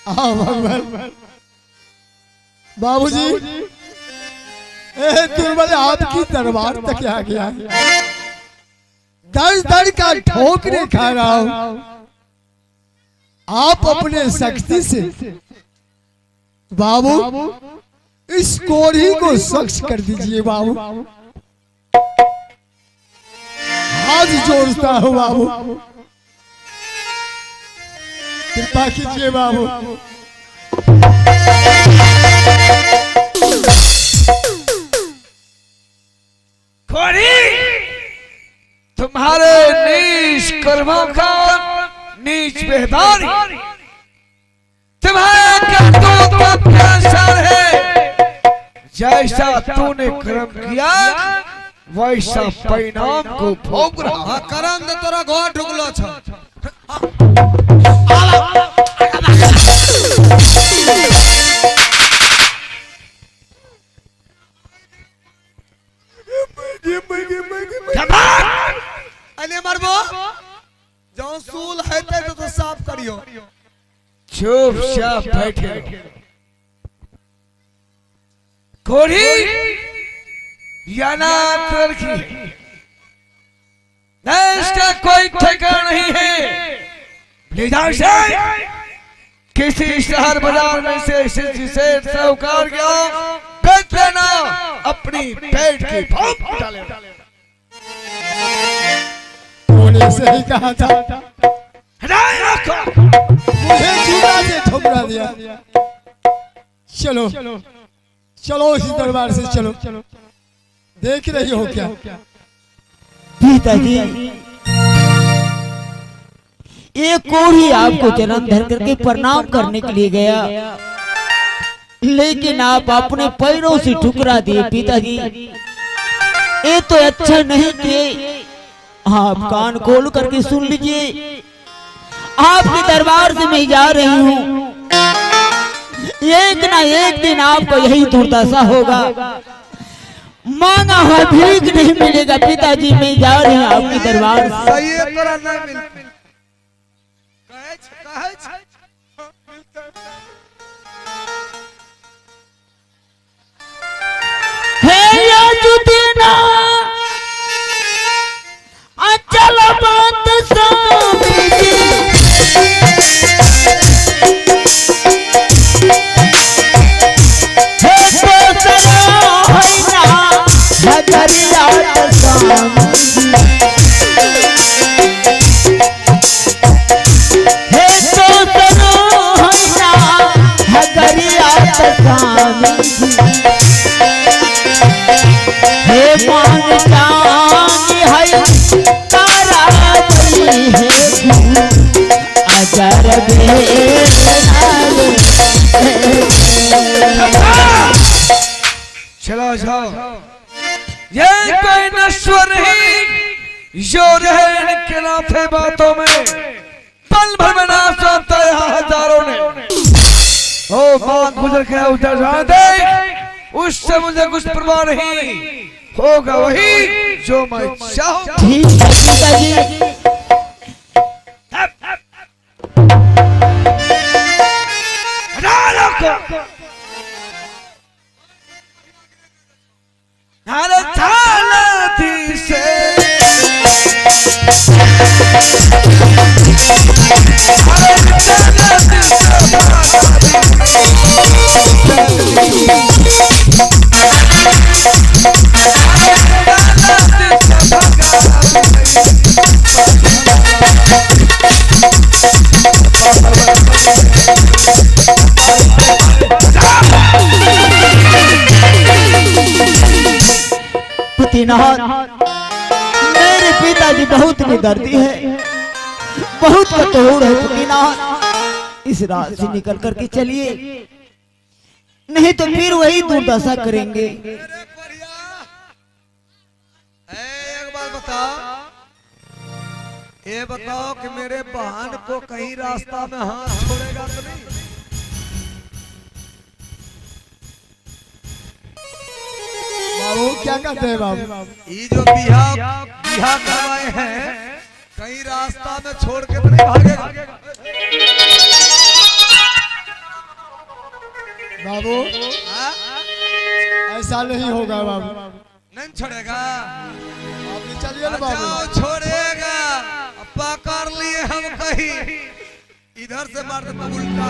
हाँ भगवान बाबूजी, दुर्बल आपकी दरबार तक आ गया, दर दर का ठोकरे खा रहा हूं। आप अपने शक्ति से बाबू इस कोढ़ी को स्वच्छ कर दीजिए बाबू, हाथ जोड़ता हूं बाबू, कृपा कीजिए बाबू। कोढ़ी, तुम्हारे नीच कर्मों का नीच व्यवहार तुम्हारा कर्तव्य का प्रसार है। जैसा तूने कर्म किया वैसा परिणाम को भोग रहा। कर्म तो तोरा घर ढुकलो छ। अने मरबो जो सूल है तो साफ करियो। चुपचाप बैठे रहो। कोढ़ी यानात रखी, इसका कोई ठिकाना नहीं है। लिहाज से किसी शहर बाजार में से साहूकार गया बेच लेना, अपनी पेट की भूख डालेगा। तूने सही कहा था, मुझे जूता से ठुकरा दिया। चलो चलो इसी दरबार से चलो, देख रही हो क्या? पिताजी, ये कोढ़ी आपको जन्म धर करके प्रणाम करने के लिए गया, लेकिन आप अपने पैरों से ठुकरा दिए। पिताजी, ये तो अच्छा नहीं किए। आप कान खोल करके सुन लीजिए, आपके दरबार से मैं जा रही हूँ, एक ना एक दिन आपको यही दुर्दशा होगा, मांगा हुआ भीख नहीं मिलेगा। पिताजी, मैं जा रही हूँ आपके दरबार अचल बात स्वामी जी, हे तो सरो है ना हजरियात स्वामी जी, हे तो सरो है ना हजरियात स्वामी जी, हे मांग चांगी है चला जाओ, ये कोई नश्वर नहीं जो रहे इनके नाथे बातों में, पल भर में नाश होता है हजारों ने। ओ बात गुजर के उतर जा देख, उससे मुझे कुछ परवाह नहीं, होगा वही जो मैं चाहूं। ठीक है पिताजी। मेरे पिताजी बहुत निदर्दी है, बहुत कठोर है। पुतिनाथ, इस रात से निकल करके चलिए, नहीं तो फिर वही दुर्दशा करेंगे। एक बात बता, ये बताओ कि मेरे बहन को कहीं रास्ता में हाथ छोड़ेगा तो नहीं? बाबू क्या कहते हैं बाबू? ये जो बिहा करवाए हैं, कहीं रास्ता में छोड़ के तो नहीं भागेगा? बाबू हाँ? ऐसा नहीं होगा बाबू। नहीं छोड़ेगा। आप भी चलिए ना बाबू। जाओ छोड़ेगा। अब पकड़ लिए हम कहीं इधर से मार दे उल्टा।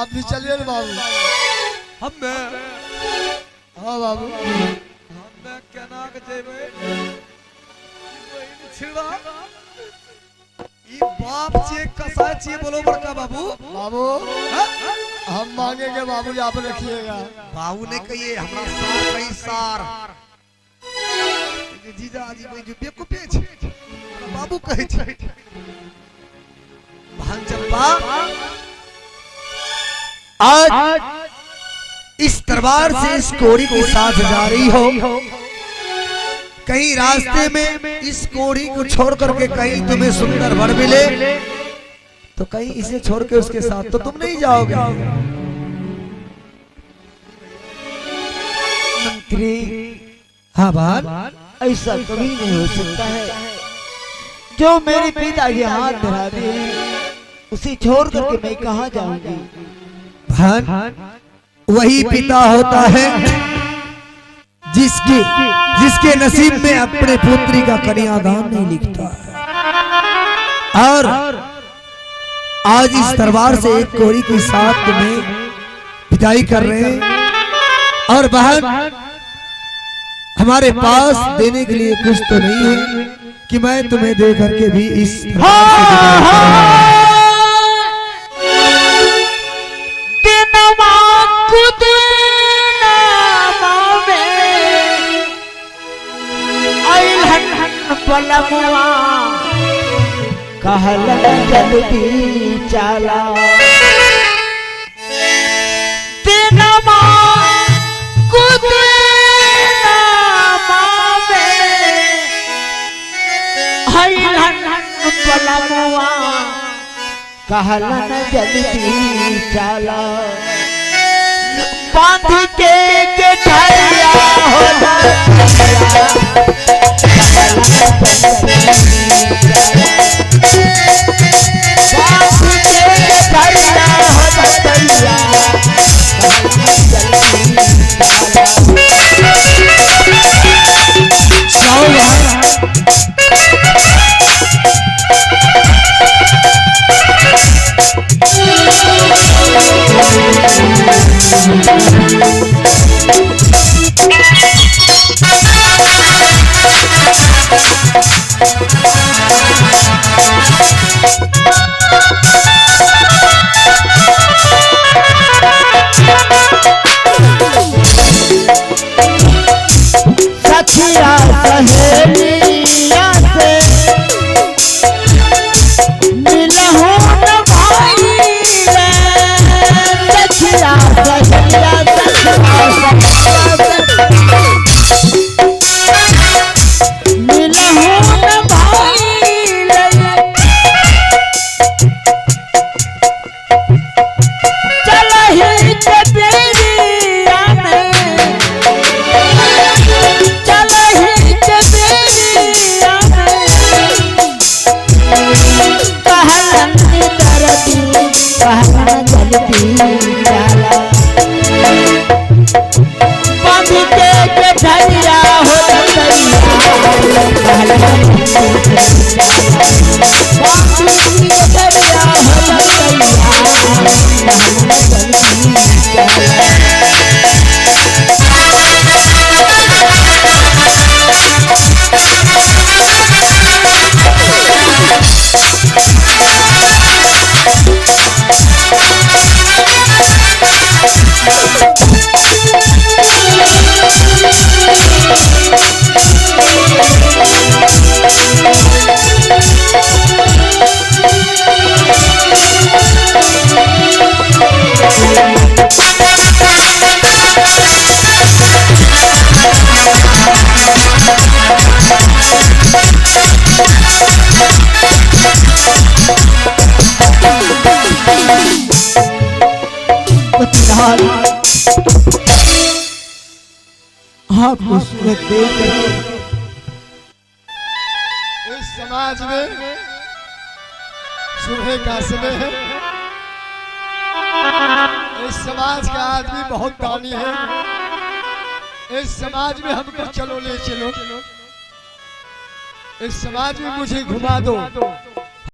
आप भी चलिए ना बाबू। हमें हाँ बाबू। हमें केना के जेबे छिड़वा ई बाप चेक कसा चाहिए बोलो बड़का बाबू। बाबू हाँ? हम मांगेंगे बाबू, आप रखिएगा। बाबू ने कहिए हमरा सार कहीं सार जीजा जी कोई जो बेवकूफी छे बाबू कहे छे भान चंपा आज इस दरबार से इस कोड़ी के साथ जा रही हो, कहीं रास्ते में इस कोड़ी को छोड़ करके कहीं तुम्हें सुंदर वर मिले तो कहीं इसे छोड़ के उसके साथ तो तुम नहीं जाओगे। मंत्री हाँ बाल ऐसा कभी नहीं हो सकता है। जो मेरे पिताजी हाथ धरा दे उसे छोड़ करके मैं कहाँ जाऊंगी। भान वही पिता होता है जिसके नसीब में अपने पुत्री का कन्यादान नहीं लिखता है। और आज इस दरबार से एक कोड़ी के साथ में विदाई कर रहे हैं और बहन हमारे पास देने के लिए कुछ तो नहीं है कि मैं तुम्हें दे करके भी इस कहलन जल्दी चला दिनमा कुदनमा में हैलन पलमुआ कहलन जल्दी चला बांध के ढरिया हो आपको सूरत देख इस समाज में सुबह का समय है। इस समाज का आदमी बहुत दानी है। इस समाज में हमको चलो ले चलो, इस समाज में मुझे घुमा दो।